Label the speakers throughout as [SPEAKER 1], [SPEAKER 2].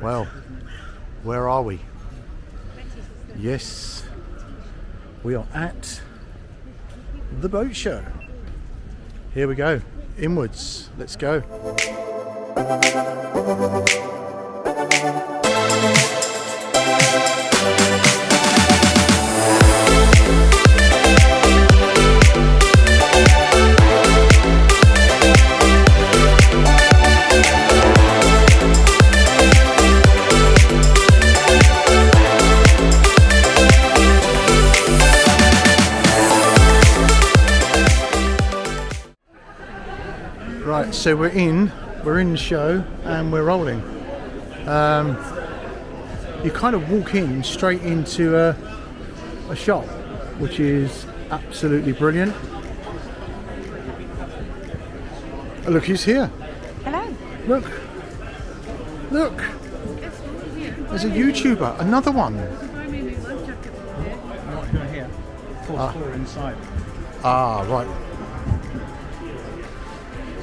[SPEAKER 1] Well, where are we? Yes, we are at the boat show. Here we go, inwards, let's go. Right, so we're in the show and we're rolling. You kind of walk in straight into a shop, which is absolutely brilliant. Oh, look who's here.
[SPEAKER 2] Hello.
[SPEAKER 1] Look. There's a YouTuber, another one.
[SPEAKER 3] Not here. Fourth floor inside.
[SPEAKER 1] Ah, right.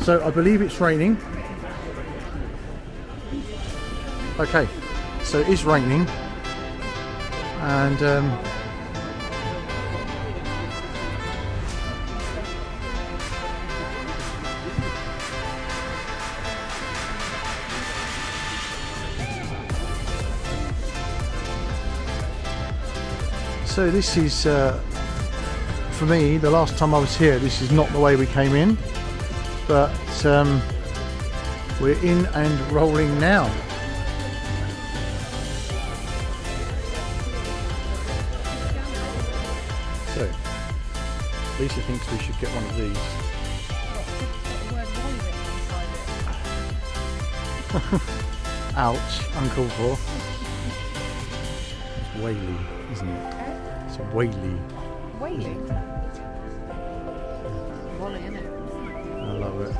[SPEAKER 1] So I believe it's raining. Okay, so it is raining, and so this is for me, the last time I was here, this is not the way we came in. But we're in and rolling now. So, Lisa thinks we should get one of these. Ouch, uncalled for. It's whaley, isn't it? It's whaley.
[SPEAKER 2] Whaley? Wally, isn't it?
[SPEAKER 1] I love it.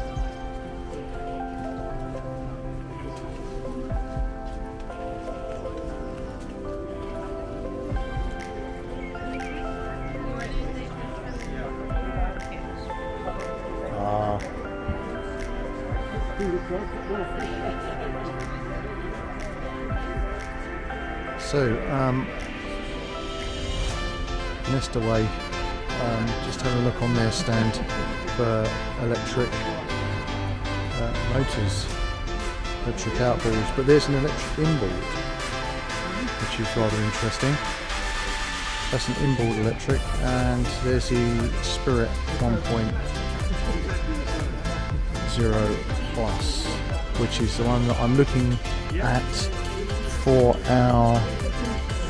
[SPEAKER 1] So, Nest away. Just have a look on their stand for electric motors, electric outboards, but there's an electric inboard, which is rather interesting. That's an inboard electric, and there's the Spirit 1.0 Plus, which is the one that I'm looking at for our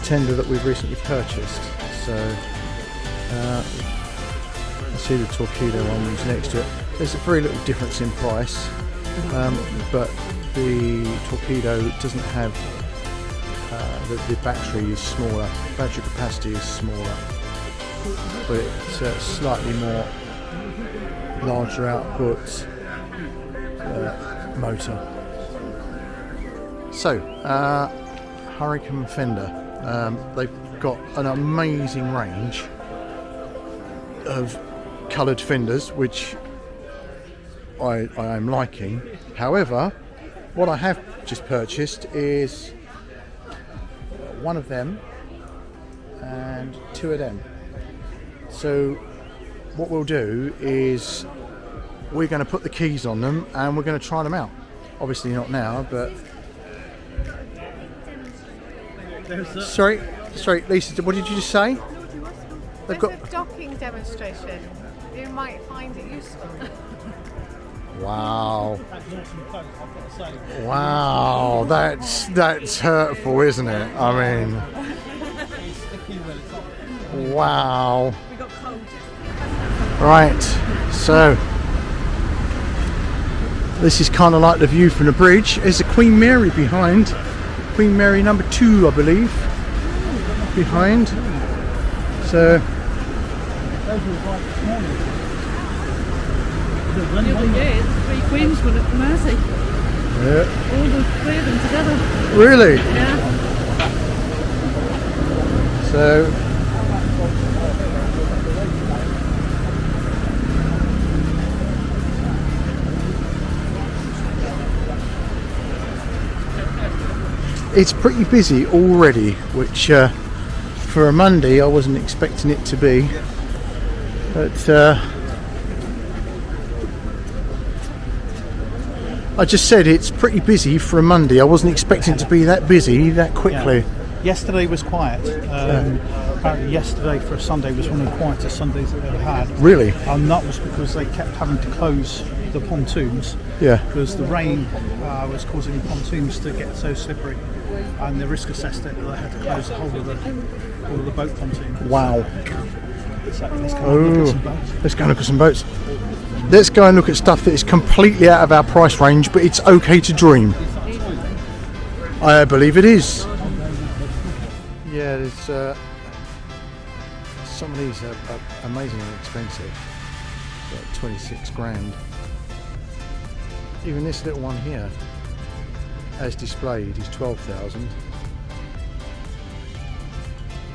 [SPEAKER 1] tender that we've recently purchased. So I see the Torpedo one was next to it. There's a very little difference in price, but the Torpedo doesn't have the battery is smaller. Battery capacity is smaller, but it's slightly more larger output motor. So Hurricane Fender, they've got an amazing range of coloured fenders, which I am liking. However, what I have just purchased is one of them and two of them. So what we'll do is we're going to put the keys on them and we're going to try them out. Obviously not now, but sorry, Lisa, what did you just say?
[SPEAKER 2] There's a docking demonstration. You might find it useful.
[SPEAKER 1] Wow. Wow, that's hurtful, isn't it? I mean, wow. Right, so this is kind of like the view from the bridge. There's a Queen Mary behind. Queen Mary number 2, I believe, behind. So
[SPEAKER 4] yeah, it's 3 Queens were at Mercy.
[SPEAKER 1] yeah.
[SPEAKER 4] All the 3 of them together.
[SPEAKER 1] Really?
[SPEAKER 4] Yeah.
[SPEAKER 1] So it's pretty busy already, which for a Monday I wasn't expecting it to be. But I just said it's pretty busy for a Monday. I wasn't expecting it to be that busy that quickly.
[SPEAKER 3] Yeah. Yesterday was quiet. Apparently yesterday for a Sunday was one of the quietest Sundays I've ever had.
[SPEAKER 1] Really?
[SPEAKER 3] And that was because they kept having to close the pontoons.
[SPEAKER 1] Yeah.
[SPEAKER 3] Because the rain was causing the pontoons to get so slippery, and the risk assessed it that they had to close the whole of the boat pontoon.
[SPEAKER 1] Wow.
[SPEAKER 3] So let's go and look at some boats.
[SPEAKER 1] Let's go and look at some boats. Let's go and look at stuff that is completely out of our price range, but it's okay to dream. I believe it is. Yeah, there's some of these are amazingly expensive. Like 26 grand. Even this little one here, as displayed, is 12,000.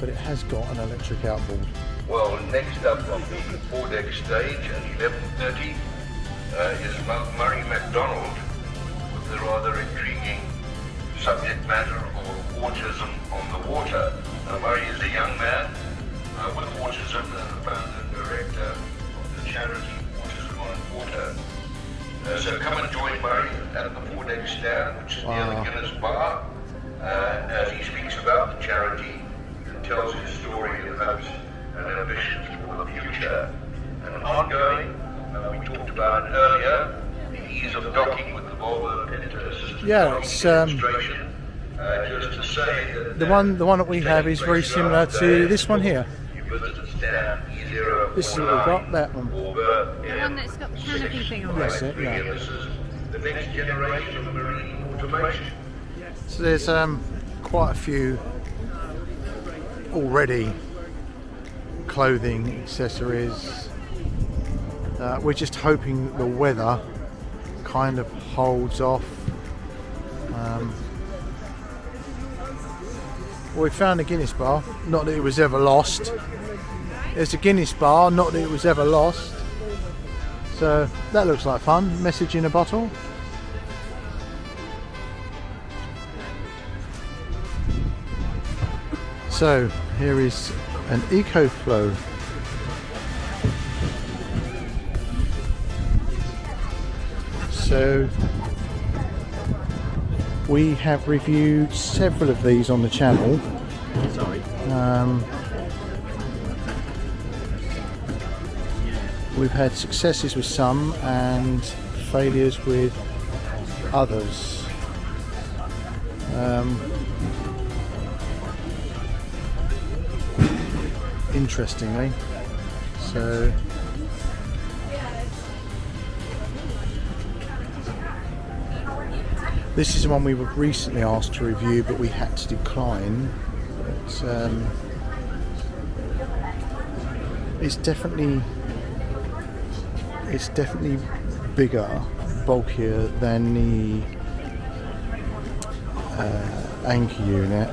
[SPEAKER 1] But it has got an electric outboard.
[SPEAKER 5] Well, next up on the foredeck stage at 11:30 is Murray MacDonald with the rather intriguing subject matter of autism on the water. Murray is a young man with autism and the founder and director of the charity Autism on Water. So come and join Murray at the foredeck stand, which is near the Guinness Bar, as he speaks about the charity and tells his story of hopes and ambitions for the future. And ongoing, we talked about earlier, the ease of docking with the Volvo Pinto assisted docking demonstration. Just to say that
[SPEAKER 1] The one that we have is very similar to this one here.
[SPEAKER 5] you visited stand E049
[SPEAKER 1] This is what we've got, that one.
[SPEAKER 2] The one that's got the canopy thing on it.
[SPEAKER 1] That's it, yeah.
[SPEAKER 5] This is the next generation of marine automation.
[SPEAKER 1] So there's quite a few already. Clothing, accessories. We're just hoping that the weather kind of holds off. We found a Guinness bar, not that it was ever lost. There's a Guinness bar, not that it was ever lost. So that looks like fun. Message in a bottle. So here is an EcoFlow. So we have reviewed several of these on the channel. We've had successes with some and failures with others. Interestingly, so this is the one we were recently asked to review, but we had to decline. It's definitely bigger, bulkier than the anchor unit.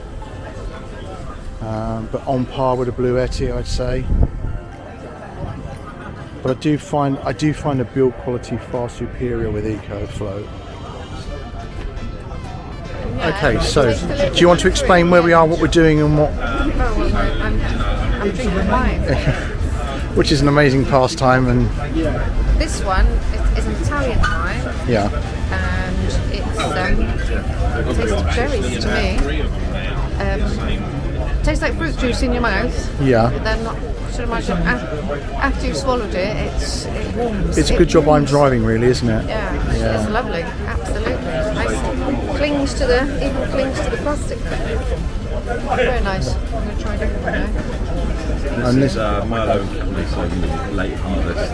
[SPEAKER 1] But on par with a Bluetti, I'd say. But I do find the build quality far superior with EcoFlow. Okay, so do you want to explain where we are, what we're doing, and what?
[SPEAKER 2] I'm drinking wine.
[SPEAKER 1] Which is an amazing pastime, and
[SPEAKER 2] This one is an Italian wine,
[SPEAKER 1] yeah,
[SPEAKER 2] and it tastes of cherries to me. Tastes like fruit juice in your mouth.
[SPEAKER 1] yeah.
[SPEAKER 2] But then not so much after you've swallowed it. It warms.
[SPEAKER 1] It's a good job I'm driving, really, isn't it?
[SPEAKER 2] Yeah, it's lovely. Absolutely nice. Clings to the plastic. Very nice. I'm going to try a different one now.
[SPEAKER 1] And
[SPEAKER 6] This is Merlot from late harvest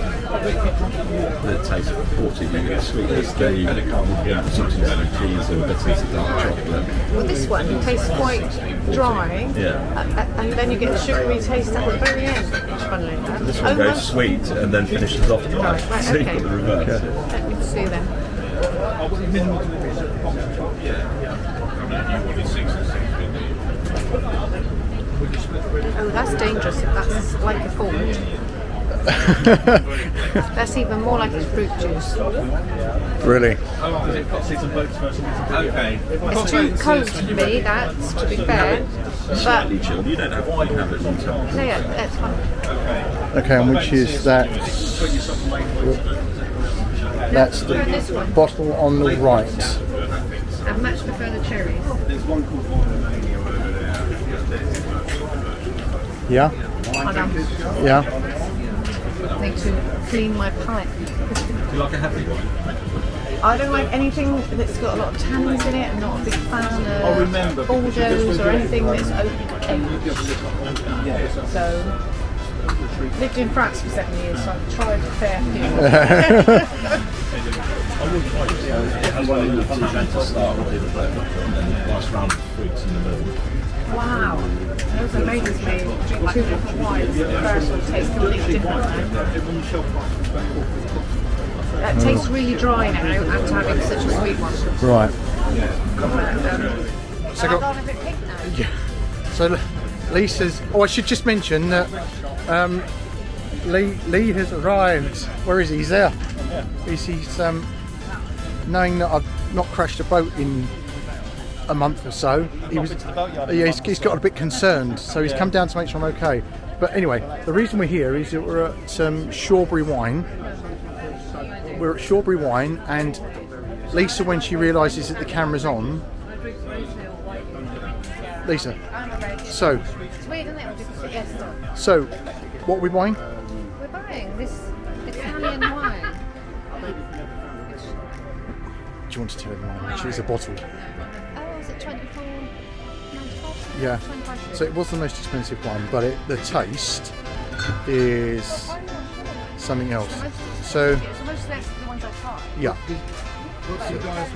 [SPEAKER 6] that tastes 40 minutes sweetness. Then you get something like cheese and bitters of dark chocolate.
[SPEAKER 2] Well, this one tastes quite dry,
[SPEAKER 6] Yeah.
[SPEAKER 2] and then you get the sugary taste at the very end, funnily enough.
[SPEAKER 6] This one goes sweet and then finishes off dry.
[SPEAKER 2] Right,
[SPEAKER 6] So you've
[SPEAKER 2] okay.
[SPEAKER 6] got the reverse.
[SPEAKER 2] Let me see then. Oh, that's dangerous if that's like a fault. That's even more like it's fruit juice.
[SPEAKER 1] Really?
[SPEAKER 6] Okay.
[SPEAKER 2] It's too cold for me, that's to be fair. But
[SPEAKER 6] Slightly chilled. You don't have wine habits on top.
[SPEAKER 2] no, yeah, that's fine.
[SPEAKER 1] Okay, and which is that? That's the
[SPEAKER 2] This one.
[SPEAKER 1] bottle on the right.
[SPEAKER 2] I much prefer the cherries.
[SPEAKER 1] Yeah?
[SPEAKER 2] Hold on.
[SPEAKER 1] Yeah?
[SPEAKER 2] I need to clean my palate.
[SPEAKER 6] Do you like a heavy wine?
[SPEAKER 2] I don't like anything that's got a lot of tannins in it. I'm not a big fan of Bordeaux or anything that's oak aged. So, lived in France for 7 years, so I've tried a fair few.
[SPEAKER 6] To start with, and then last round of fruits in the middle.
[SPEAKER 2] Wow, that was amazing to me. Drink 2 different wines. The first one tastes completely different now. That tastes really dry now after having such a sweet one.
[SPEAKER 1] Right.
[SPEAKER 2] So I've gone a bit pink now.
[SPEAKER 1] Yeah. So Lisa's. Oh, I should just mention that Lee has arrived. Where is he? He's there. He's knowing that I've not crashed a boat in a month or so. He's got a bit concerned, so he's come down to make sure I'm okay. But anyway, the reason we're here is that we're at Shawbury Wine. We're at Shawbury Wine, and Lisa, when she realises that the camera's on, Lisa. So, so, what are we buying?
[SPEAKER 2] We're buying this Italian wine.
[SPEAKER 1] Do you want to tell everyone? Actually, it's a bottle.
[SPEAKER 2] Oh, is it 24.95?
[SPEAKER 1] Yeah.
[SPEAKER 2] 25.
[SPEAKER 1] So it was the most expensive one, but the taste is something else. So,
[SPEAKER 2] It's almost less than the ones I tried.
[SPEAKER 1] yeah.
[SPEAKER 2] We're going to have...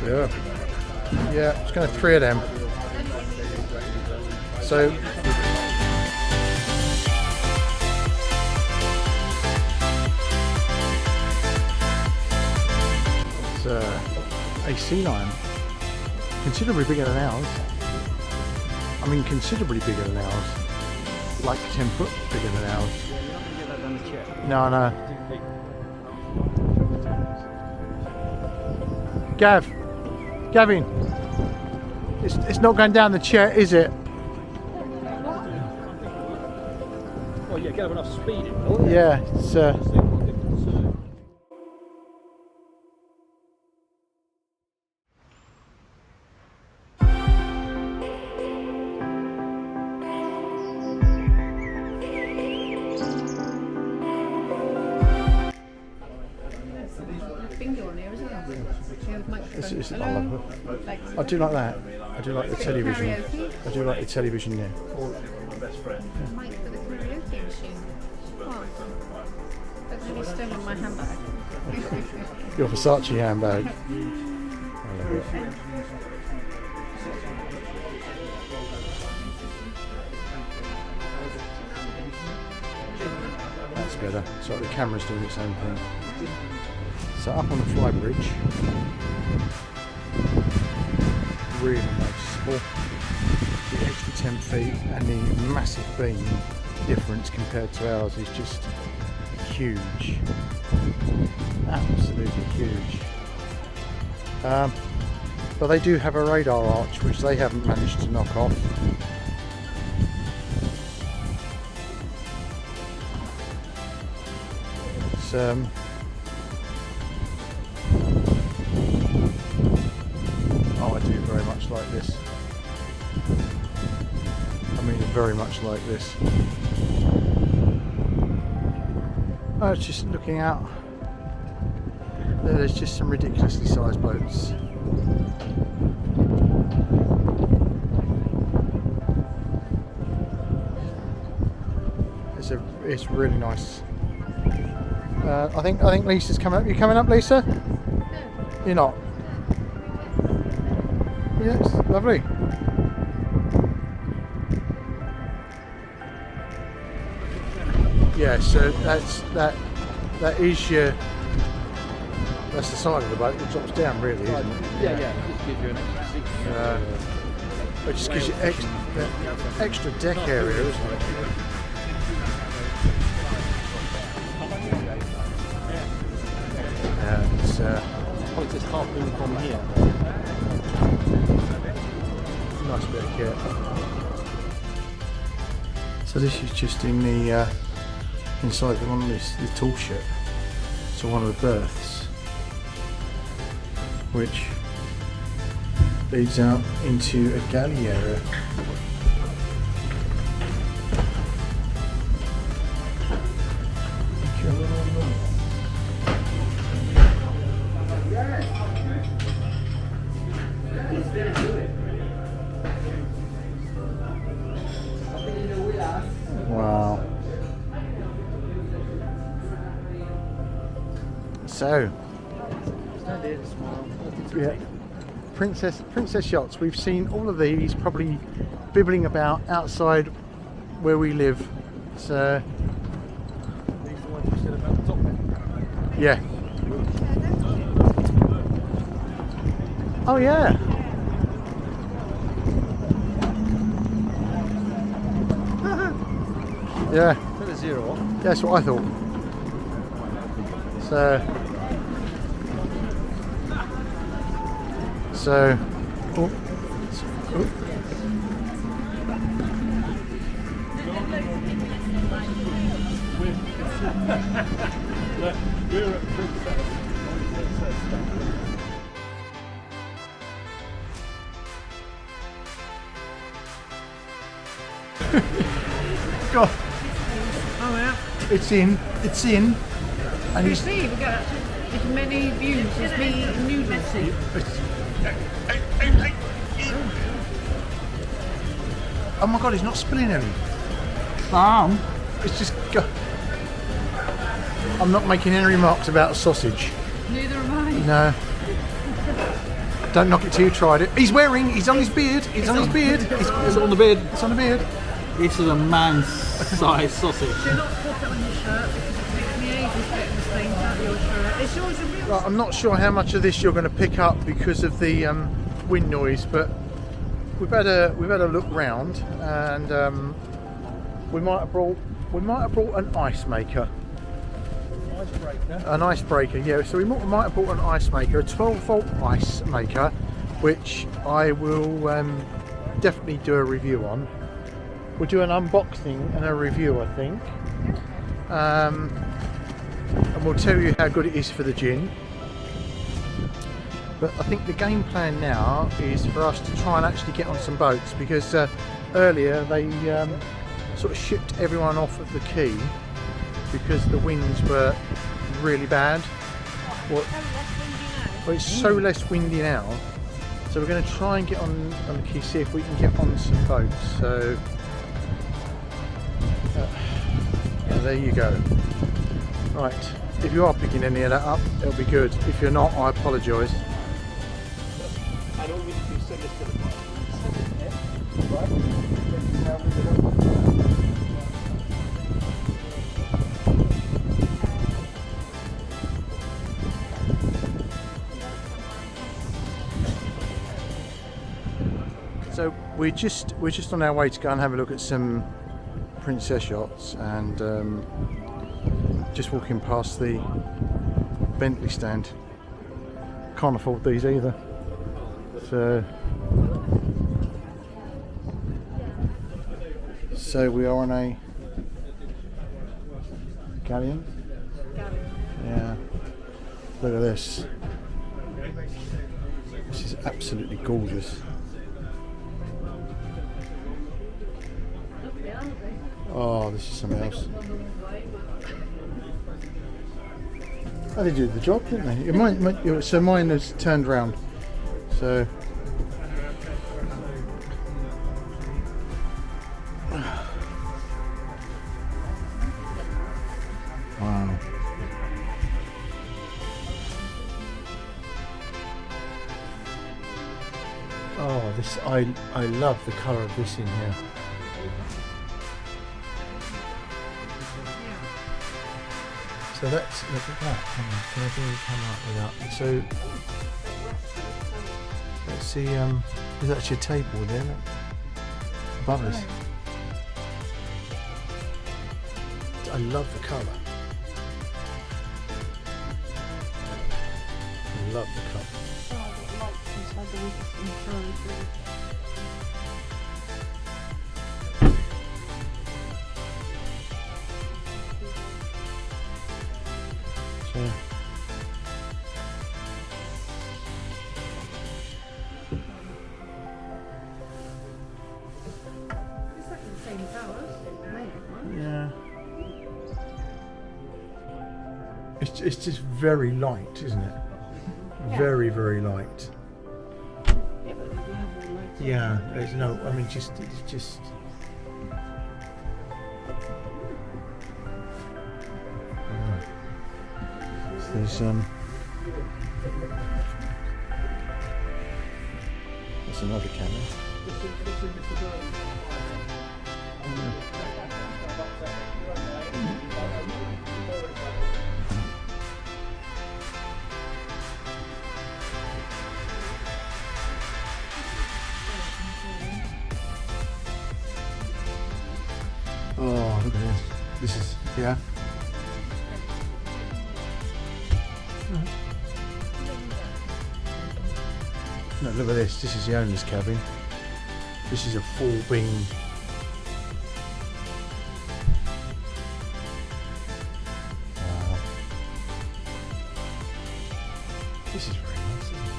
[SPEAKER 1] Yeah. Yeah, it's going to 3 of them. So, it's a sea lion, considerably bigger than ours. I mean, considerably bigger than ours. Like 10 foot bigger than ours. No, no. Gavin, it's not going down the chair, is it?
[SPEAKER 3] Well, yeah, get up enough speed.
[SPEAKER 1] Yeah, it's
[SPEAKER 2] Finger on here as well.
[SPEAKER 1] I love it. I do like that. I do like the television.
[SPEAKER 2] Karaoke.
[SPEAKER 1] I do like the television there.
[SPEAKER 2] Mic for the karaoke machine. What? Don't let me stone on my handbag.
[SPEAKER 1] Your Versace handbag. I love it. That's better. So the camera's doing its own thing. So up on the fly bridge, really noticeable. The extra 10 feet and the massive beam difference compared to ours is just huge. Absolutely huge. But they do have a radar arch which they haven't managed to knock off. It's oh, I do very much like this. I mean, very much like this. Oh, it's just looking out. There's just some ridiculously sized boats. It's really nice. I think Lisa's coming up. You coming up, Lisa? No. You're not. Yes, lovely. Yeah, so that's that. that is your. That's the side of the boat that drops down, really, isn't it?
[SPEAKER 6] Yeah. It just gives you an extra seat.
[SPEAKER 1] It just gives you extra deck area, isn't it? Yeah, it's
[SPEAKER 6] It's just harpoon from here.
[SPEAKER 1] nice bit of kit. So this is just in the inside the one of the tall ship. So one of the berths, which leads out into a galley area. Wow. So, yeah, princess yachts. We've seen all of these, probably bibbling about outside where we live. So,
[SPEAKER 6] These are the ones you said about the top there.
[SPEAKER 1] yeah. Oh yeah. Yeah.
[SPEAKER 6] Put a 0 on.
[SPEAKER 1] That's what I thought. Oh.
[SPEAKER 6] We're at Princess.
[SPEAKER 1] God,
[SPEAKER 2] Oh yeah.
[SPEAKER 1] it's in, and
[SPEAKER 2] You
[SPEAKER 1] he's.
[SPEAKER 2] see, we got as many views as me and Noodle see.
[SPEAKER 1] Oh my God, he's not spilling any. It's just. I'm not making any remarks about a sausage.
[SPEAKER 2] Neither am I.
[SPEAKER 1] No. Don't knock it till you tried it. He's on his beard. It's on his beard.
[SPEAKER 6] It's on the bed.
[SPEAKER 1] It's on the beard.
[SPEAKER 6] This is a man-sized sausage.
[SPEAKER 2] Do not put it on your shirt because it takes me ages getting the stains out of your shirt. It's yours a real.
[SPEAKER 1] Right, I'm not sure how much of this you're going to pick up because of the wind noise, but we've had a look round, and we might have brought an ice maker. An icebreaker, yeah. So we might have bought an ice maker, a 12-volt ice maker, which I will definitely do a review on. We'll do an unboxing and a review, I think, and we'll tell you how good it is for the gin. But I think the game plan now is for us to try and actually get on some boats, because earlier they sort of shipped everyone off of the quay because the winds were really bad. Well, it's so less windy now, so we're going to try and get on the quay, see if we can get on some boats. So yeah, there you go. Right, if you are picking any of that up, it'll be good. If you're not, I apologise.
[SPEAKER 6] I don't mean to send this to the
[SPEAKER 1] So we're just on our way to go and have a look at some princess yachts, and just walking past the Bentley stand. Can't afford these either. So we are on a galleon. Yeah. Look at this. This is absolutely gorgeous. Oh, this is something else. Oh, they did the job, didn't they? So mine has turned round. So. Wow. Oh, this I love the colour of this in here. So that's, look at that. Hang on, can I really come up with that? So let's see. There's actually a table there. Look. Above us. I love the colour. I love the colour. So, yeah. It's just very light, isn't it?
[SPEAKER 2] Yeah.
[SPEAKER 1] Very, very light.
[SPEAKER 2] Yeah, but we have all lights on.
[SPEAKER 1] Yeah, there's no, I mean, it's just. So there's, that's another camera. Oh, look at this. This is, yeah. No, look at this. This is the owner's cabin. This is a full beam. Wow. This is very nice, isn't it?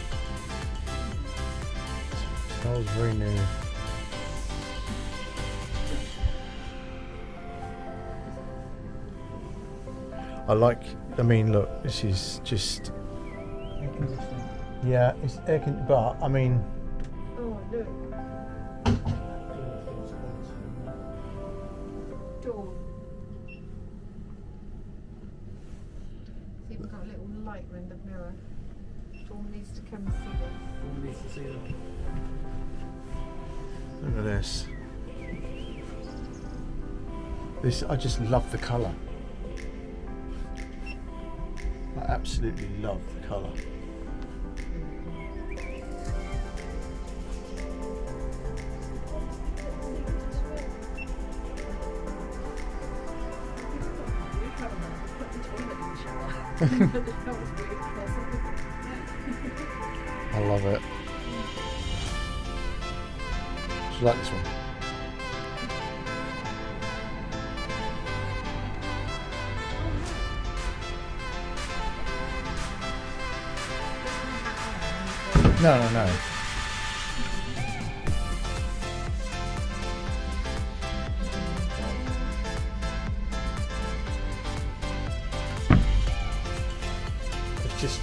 [SPEAKER 1] It smells very new. I mean, look, this is just. Yeah, it's air conditioning, but I mean.
[SPEAKER 2] Oh, look. Dawn. See, we've got a little light in the mirror. Dawn needs to come and see this.
[SPEAKER 1] Look at this. This, I just love the colour. I absolutely love the colour. I love it. Do you like this one? No. It's just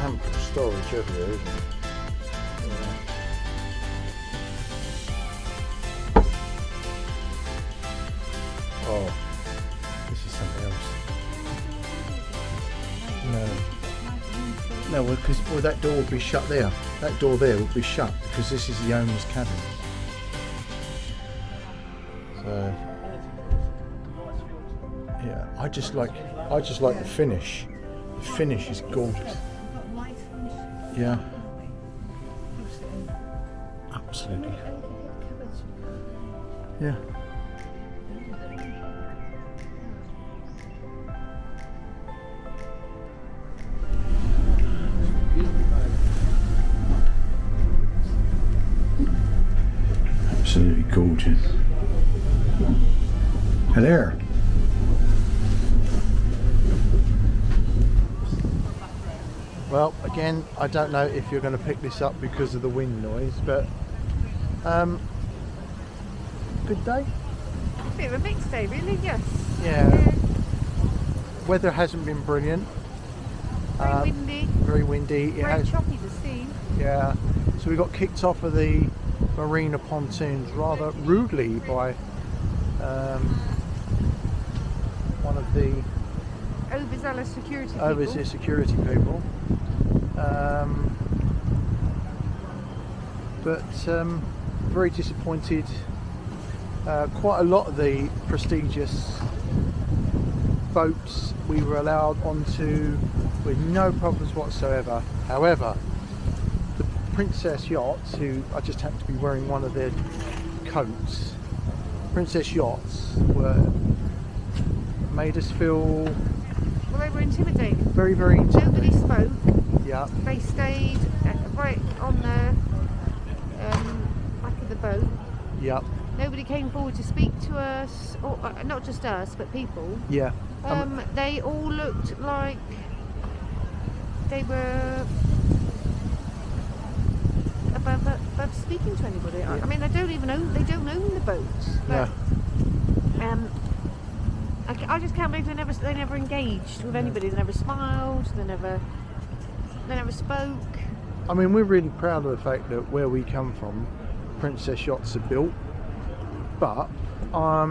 [SPEAKER 1] ample storage everywhere, isn't it? Oh, this is something else. No, because that door would be shut there. That door there would be shut because this is the owner's cabin. So, yeah, I just like the finish. The finish is gorgeous. Yeah, absolutely. Yeah. Absolutely gorgeous. Hello. Well, again, I don't know if you're going to pick this up because of the wind noise, but good day.
[SPEAKER 2] A bit of a mixed day, really, yes.
[SPEAKER 1] Yeah. Weather hasn't been brilliant.
[SPEAKER 2] Very windy.
[SPEAKER 1] Very windy. It
[SPEAKER 2] Very
[SPEAKER 1] has,
[SPEAKER 2] choppy to see.
[SPEAKER 1] yeah. So we got kicked off of the marina pontoons rather rudely by one of the
[SPEAKER 2] Overzealous security people.
[SPEAKER 1] overseas security people. But very disappointed. Quite a lot of the prestigious boats we were allowed onto with no problems whatsoever. However, the Princess Yachts, who I just happened to be wearing one of their coats, Princess Yachts made us feel
[SPEAKER 2] Well, they were intimidated.
[SPEAKER 1] very, very
[SPEAKER 2] Nobody
[SPEAKER 1] intimidated.
[SPEAKER 2] spoke.
[SPEAKER 1] Yeah,
[SPEAKER 2] They stayed right on the back of the boat.
[SPEAKER 1] yeah,
[SPEAKER 2] Nobody came forward to speak to us, or not just us, but people.
[SPEAKER 1] yeah.
[SPEAKER 2] They all looked like they were above speaking to anybody. I mean, they don't own the boat. But, I just can't believe they never engaged with anybody. They never smiled. They never spoke.
[SPEAKER 1] I mean, we're really proud of the fact that where we come from, Princess Yachts are built. But, I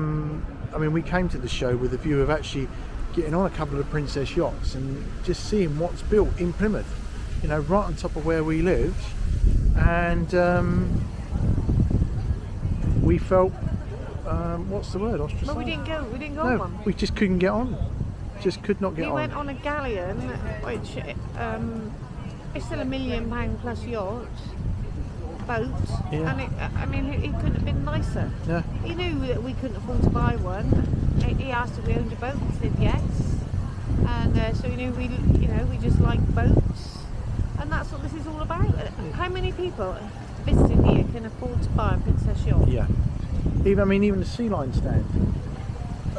[SPEAKER 1] mean, we came to the show with a view of actually getting on a couple of Princess Yachts and just seeing what's built in Plymouth, you know, right on top of where we live. And we felt, what's the word? Ostracized?
[SPEAKER 2] Well, we didn't go
[SPEAKER 1] No,
[SPEAKER 2] on one.
[SPEAKER 1] we just couldn't get on. Just could not get
[SPEAKER 2] We
[SPEAKER 1] on.
[SPEAKER 2] went on a galleon, which is still £1 million plus yacht boat,
[SPEAKER 1] Yeah.
[SPEAKER 2] and I mean, it couldn't have been nicer.
[SPEAKER 1] Yeah.
[SPEAKER 2] He knew that we couldn't afford to buy one. He asked if we owned a boat. We said yes, and so he knew we just like boats, and that's what this is all about. How many people visiting here can afford to buy a Princess yacht?
[SPEAKER 1] Yeah. Even the sea line stand.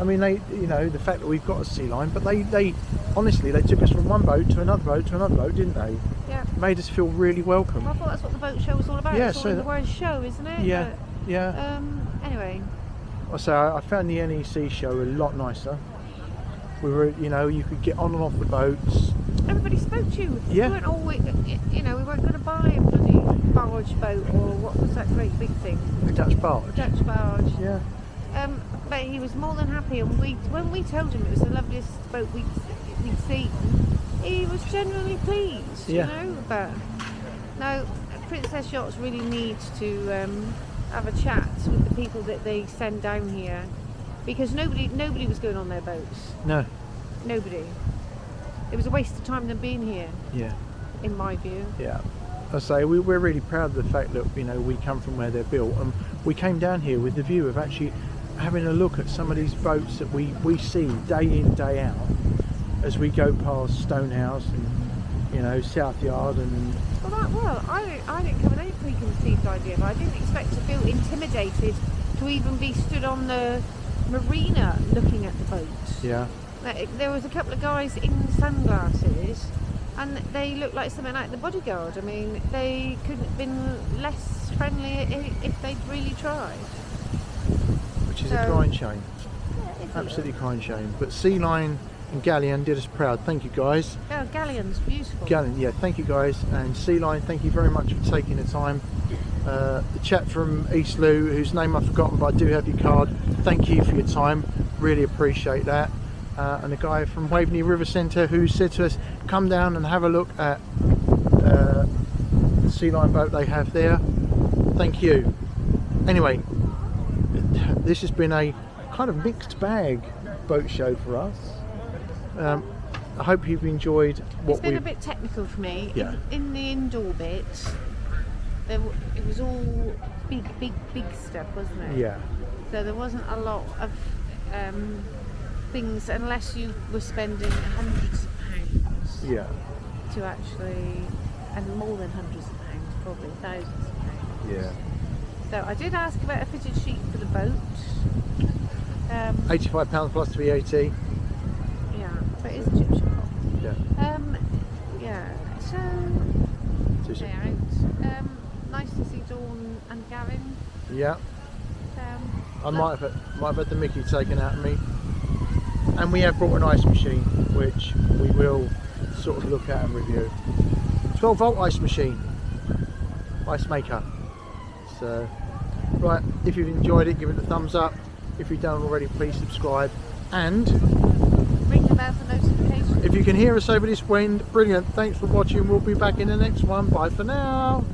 [SPEAKER 1] I mean, the fact that we've got a sea line, but they honestly, they took us from one boat to another boat to another boat, didn't they?
[SPEAKER 2] Yeah.
[SPEAKER 1] Made us feel really welcome.
[SPEAKER 2] Well, I thought that's what the boat show was all about.
[SPEAKER 1] Yeah,
[SPEAKER 2] it's all
[SPEAKER 1] so
[SPEAKER 2] in the
[SPEAKER 1] that-
[SPEAKER 2] word show, isn't it?
[SPEAKER 1] Yeah,
[SPEAKER 2] But,
[SPEAKER 1] yeah.
[SPEAKER 2] Anyway,
[SPEAKER 1] So I found the NEC show a lot nicer. We were, you could get on and off the boats.
[SPEAKER 2] everybody spoke to you.
[SPEAKER 1] Yeah.
[SPEAKER 2] We weren't always, we weren't going to buy a bloody barge boat, or what was that great big thing?
[SPEAKER 1] The Dutch barge.
[SPEAKER 2] Dutch barge.
[SPEAKER 1] Yeah.
[SPEAKER 2] But he was more than happy, and when we told him it was the loveliest boat we'd seen, he was genuinely pleased.
[SPEAKER 1] Yeah.
[SPEAKER 2] But no, Princess Yachts really needs to have a chat with the people that they send down here, because nobody was going on their boats.
[SPEAKER 1] No.
[SPEAKER 2] Nobody. It was a waste of time them being here,
[SPEAKER 1] Yeah.
[SPEAKER 2] in my view.
[SPEAKER 1] Yeah. I say we're really proud of the fact that we come from where they're built, and we came down here with the view of actually having a look at some of these boats that we see day in, day out as we go past Stonehouse and South Yard and
[SPEAKER 2] I didn't come with any preconceived idea, but I didn't expect to feel intimidated to even be stood on the marina looking at the boats.
[SPEAKER 1] yeah.
[SPEAKER 2] There was a couple of guys in sunglasses, and they looked like something like the bodyguard. I mean, they couldn't have been less friendly if they'd really tried.
[SPEAKER 1] Which is a crying shame. Absolutely crying shame. But Sea Line and Galleon did us proud. Thank you guys.
[SPEAKER 2] Oh, Galleon's beautiful.
[SPEAKER 1] Galleon, yeah, thank you guys. And Sea Line, thank you very much for taking the time. The chap from East Lou, whose name I've forgotten, but I do have your card. Thank you for your time. Really appreciate that. And the guy from Waveney River Centre who said to us, come down and have a look at the Sea Line boat they have there. Thank you. Anyway, this has been a kind of mixed bag boat show for us. I hope you've enjoyed what
[SPEAKER 2] It's been
[SPEAKER 1] we've...
[SPEAKER 2] a bit technical for me.
[SPEAKER 1] Yeah.
[SPEAKER 2] In the indoor bit, it was all big stuff, wasn't it?
[SPEAKER 1] Yeah,
[SPEAKER 2] So there wasn't a lot of things, unless you were spending hundreds of pounds
[SPEAKER 1] yeah,
[SPEAKER 2] to actually, and more than hundreds of pounds, probably thousands of pounds.
[SPEAKER 1] yeah.
[SPEAKER 2] So I did ask about a fitted sheet for the boat.
[SPEAKER 1] £85 plus VAT.
[SPEAKER 2] Yeah, but it's a chip shop.
[SPEAKER 1] Yeah.
[SPEAKER 2] Yeah. So
[SPEAKER 1] Just-
[SPEAKER 2] they're out. Nice to see Dawn and Gavin.
[SPEAKER 1] Yeah. I might have had the Mickey taken out of me. And we have brought an ice machine, which we will sort of look at and review. 12 volt ice machine. Ice maker. So, right, if you've enjoyed it, give it a thumbs up. If you don't already, please subscribe. And
[SPEAKER 2] Ring the bell for notifications.
[SPEAKER 1] if you can hear us over this wind, brilliant. Thanks for watching. We'll be back in the next one. Bye for now.